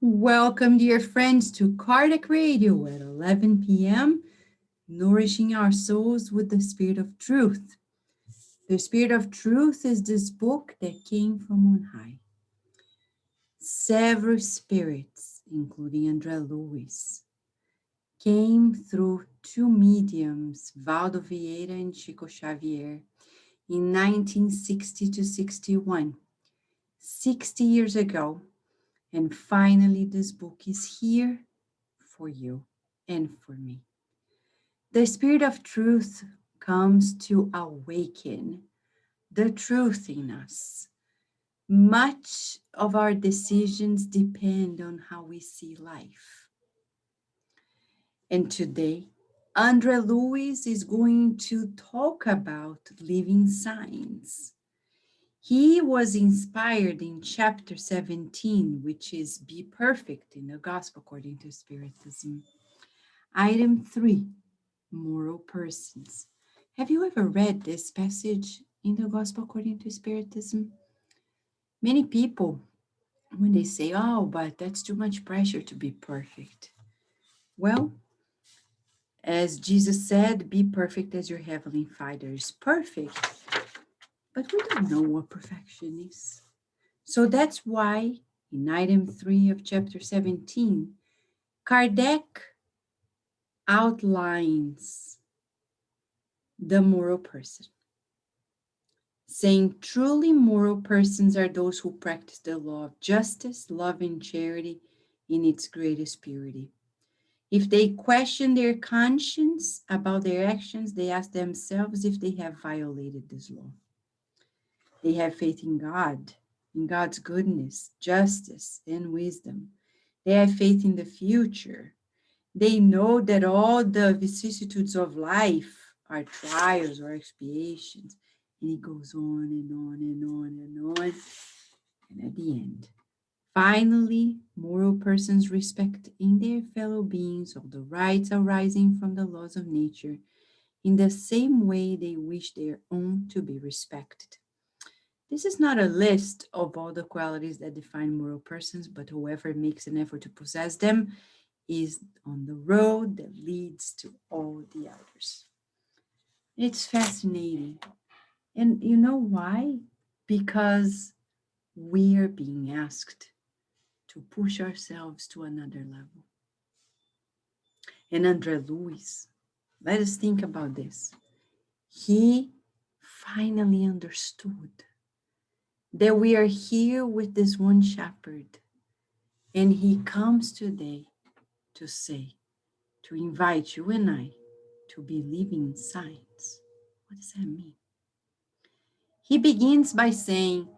Welcome, dear friends, to Cardiac Radio at 11 p.m., nourishing our souls with the Spirit of Truth. The Spirit of Truth is this book that came from on high. Several spirits, including André Luiz, came through two mediums, Waldo Vieira and Chico Xavier, in 1960 to 61, 60 years ago. And finally, this book is here for you and for me. The Spirit of Truth comes to awaken the truth in us. Much of our decisions depend on how we see life. And today, Andre Luiz is going to talk about living signs. He was inspired in chapter 17, which is Be Perfect in the Gospel according to Spiritism. Item 3, moral persons. Have you ever read this passage in the Gospel according to Spiritism? Many people, when they say, oh, but that's too much pressure to be perfect. Well, as Jesus said, be perfect as your heavenly Father is perfect. But we don't know what perfection is. So that's why in item 3 of chapter 17, Kardec outlines the moral person, saying truly moral persons are those who practice the law of justice, love, and charity in its greatest purity. If they question their conscience about their actions, they ask themselves if they have violated this law. They have faith in God, in God's goodness, justice, and wisdom. They have faith in the future. They know that all the vicissitudes of life are trials or expiations. And it goes on and on and on and on. And at the end, finally, moral persons respect in their fellow beings all the rights arising from the laws of nature in the same way they wish their own to be respected. This is not a list of all the qualities that define moral persons, but whoever makes an effort to possess them is on the road that leads to all the others. It's fascinating. And you know why? Because we are being asked to push ourselves to another level. And Andre Luiz, let us think about this. He finally understood that we are here with this one shepherd, and he comes today to say, to invite you and I to be living signs. What does that mean? He begins by saying,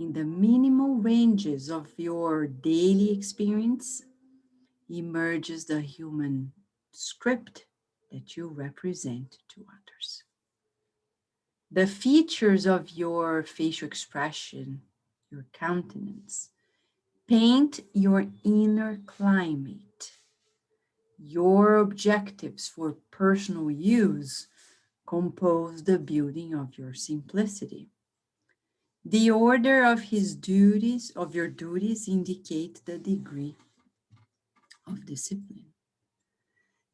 in the minimal ranges of your daily experience emerges the human script that you represent to others. The features of your facial expression, your countenance, paint your inner climate. Your objectives for personal use compose the building of your simplicity. The order of your duties indicate the degree of discipline.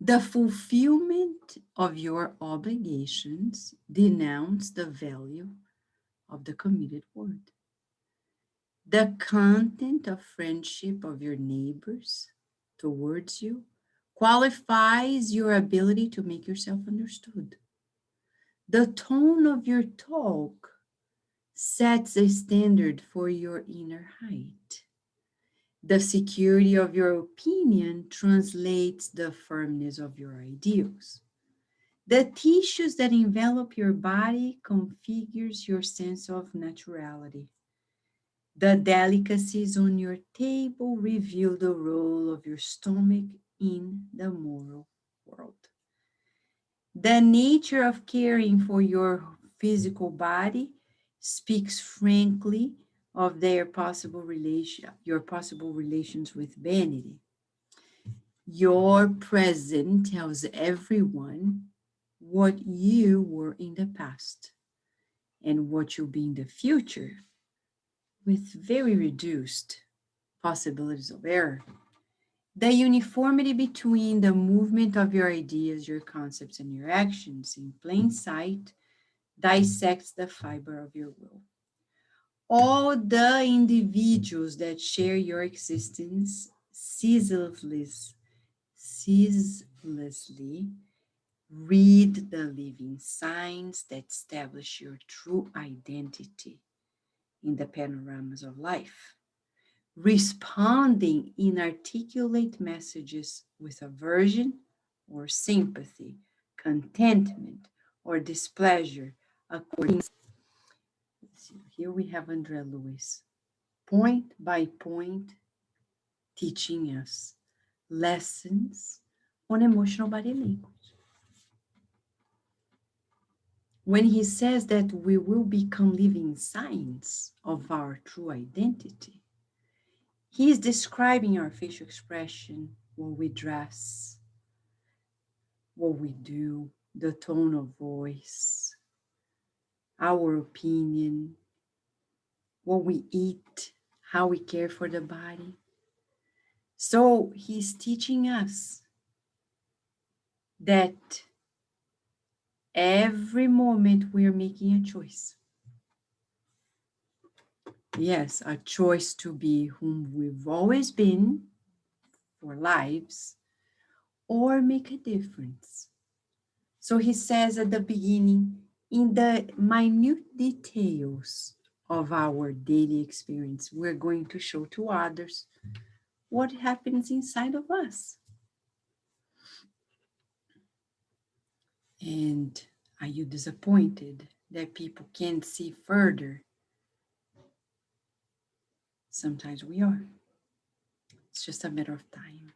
The fulfillment of your obligations denounce the value of the committed word. The content of friendship of your neighbors towards you qualifies your ability to make yourself understood. The tone of your talk sets a standard for your inner height. The security of your opinion translates the firmness of your ideals. The tissues that envelop your body configures your sense of naturality. The delicacies on your table reveal the role of your stomach in the moral world. The nature of caring for your physical body speaks frankly of your possible relations with vanity. Your present tells everyone what you were in the past and what you'll be in the future with very reduced possibilities of error. The uniformity between the movement of your ideas, your concepts, and your actions in plain sight dissects the fiber of your will. All the individuals that share your existence ceaselessly read the living signs that establish your true identity in the panoramas of life, responding in articulate messages with aversion or sympathy, contentment or displeasure, according. Here we have André Luiz, point by point, teaching us lessons on emotional body language. When he says that we will become living signs of our true identity, he is describing our facial expression, what we dress, what we do, the tone of voice, our opinion, what we eat, how we care for the body. So he's teaching us that every moment we're making a choice. Yes, a choice to be whom we've always been for lives, or make a difference. So he says at the beginning, in the minute details of our daily experience, we're going to show to others what happens inside of us. And are you disappointed that people can't see further? Sometimes we are. It's just a matter of time.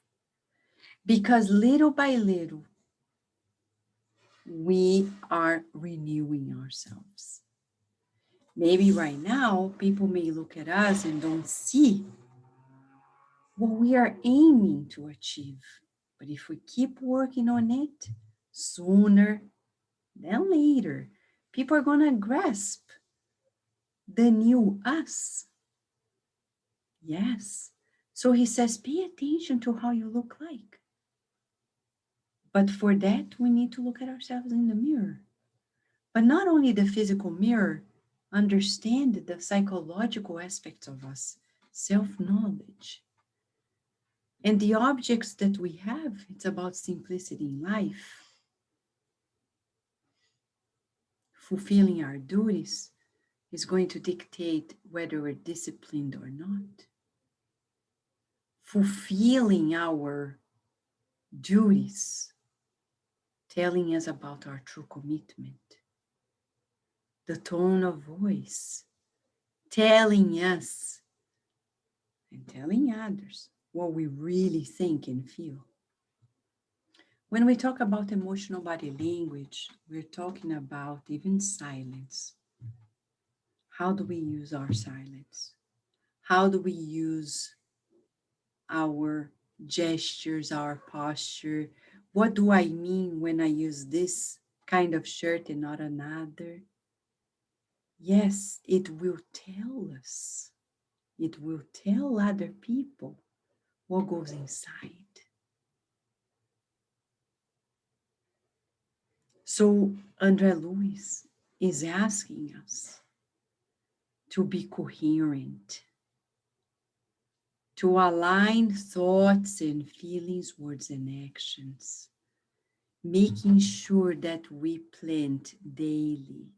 Because little by little, we are renewing ourselves. Maybe right now, people may look at us and don't see what we are aiming to achieve. But if we keep working on it, sooner than later, people are going to grasp the new us. Yes. So he says, pay attention to how you look like. But for that, we need to look at ourselves in the mirror. But not only the physical mirror, understand the psychological aspects of us, self-knowledge. And the objects that we have, it's about simplicity in life, fulfilling our duties is going to dictate whether we're disciplined or not. Fulfilling our duties, telling us about our true commitment. The tone of voice, telling us and telling others what we really think and feel. When we talk about emotional body language, we're talking about even silence. How do we use our silence? How do we use our gestures, our posture? What do I mean when I use this kind of shirt and not another? Yes, it will tell us. It will tell other people what goes inside. So André Luiz is asking us to be coherent, to align thoughts and feelings, words and actions, making sure that we plant daily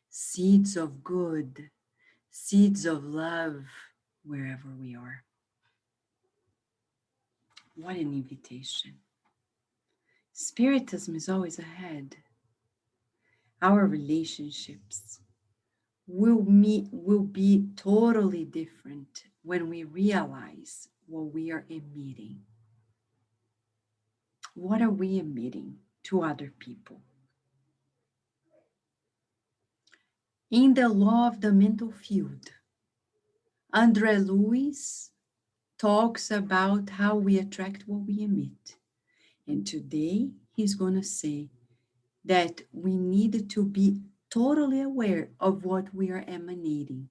seeds of good, seeds of love wherever we are. What an invitation. Spiritism is always ahead. Our relationships will be totally different when we realize what we are emitting. What are we emitting to other people? In the law of the mental field, André Luiz talks about how we attract what we emit. And today he's going to say that we need to be totally aware of what we are emanating.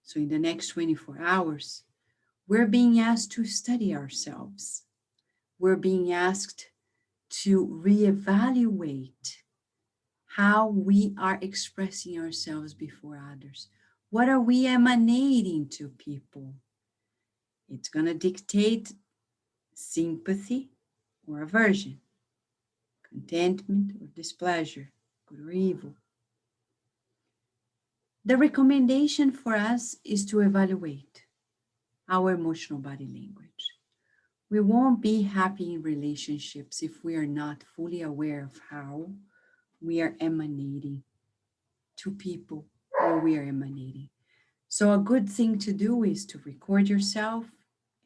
So in the next 24 hours, We're being asked to study ourselves. We're being asked to reevaluate how we are expressing ourselves before others. What are we emanating to people? It's going to dictate sympathy or aversion, contentment or displeasure, good or evil. The recommendation for us is to evaluate our emotional body language. We won't be happy in relationships if we are not fully aware of how we are emanating to people or we are emanating. So, a good thing to do is to record yourself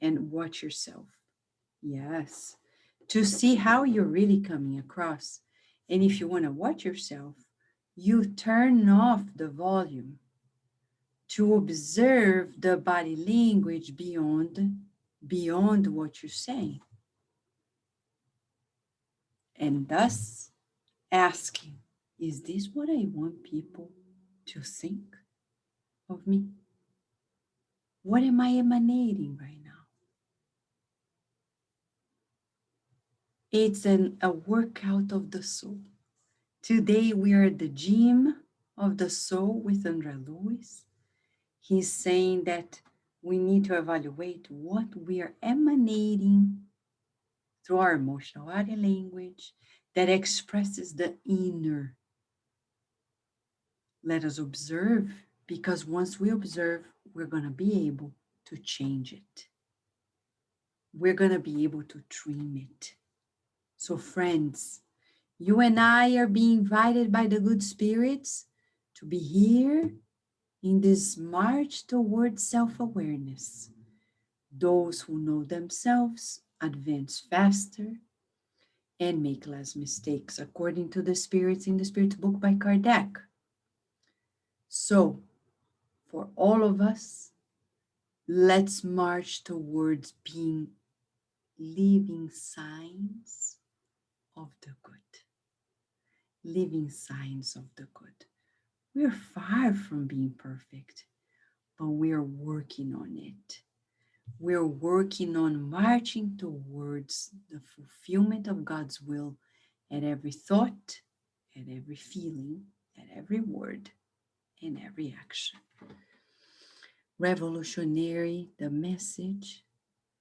and watch yourself. Yes, to see how you're really coming across. And if you want to watch yourself, you turn off the volume to observe the body language beyond what you're saying. And thus asking, is this what I want people to think of me? What am I emanating right now? It's a workout of the soul. Today we are at the gym of the soul with Andre Luiz. He's saying that we need to evaluate what we are emanating through our emotional body language that expresses the inner. Let us observe, because once we observe, we're going to be able to change it. We're going to be able to trim it. So, friends, you and I are being invited by the good spirits to be here in this march towards self-awareness. Those who know themselves advance faster and make less mistakes, according to the spirits in the Spirit book by Kardec. So, for all of us, let's march towards being living signs of the good. Living signs of the good. We're far from being perfect, but we're working on it. We're working on marching towards the fulfillment of God's will at every thought, at every feeling, at every word, and every action. Revolutionary, the message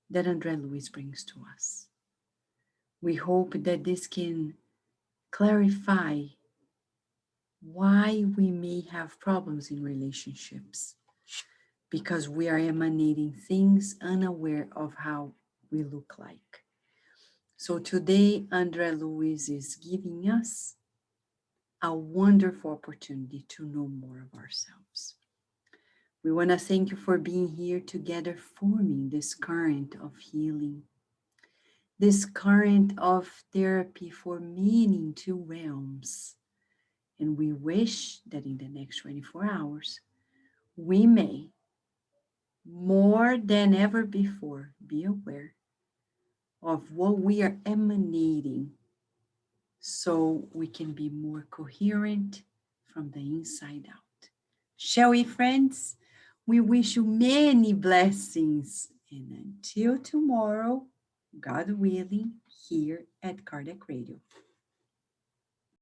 that Andre Luiz brings to us. We hope that this can clarify why we may have problems in relationships, because we are emanating things unaware of how we look like. So today, Andre Luiz is giving us a wonderful opportunity to know more of ourselves. We want to thank you for being here together, forming this current of healing, this current of therapy for meaning two realms. And we wish that in the next 24 hours, we may, more than ever before, be aware of what we are emanating so we can be more coherent from the inside out. Shall we, friends? We wish you many blessings. And until tomorrow, God willing, here at Kardec Radio.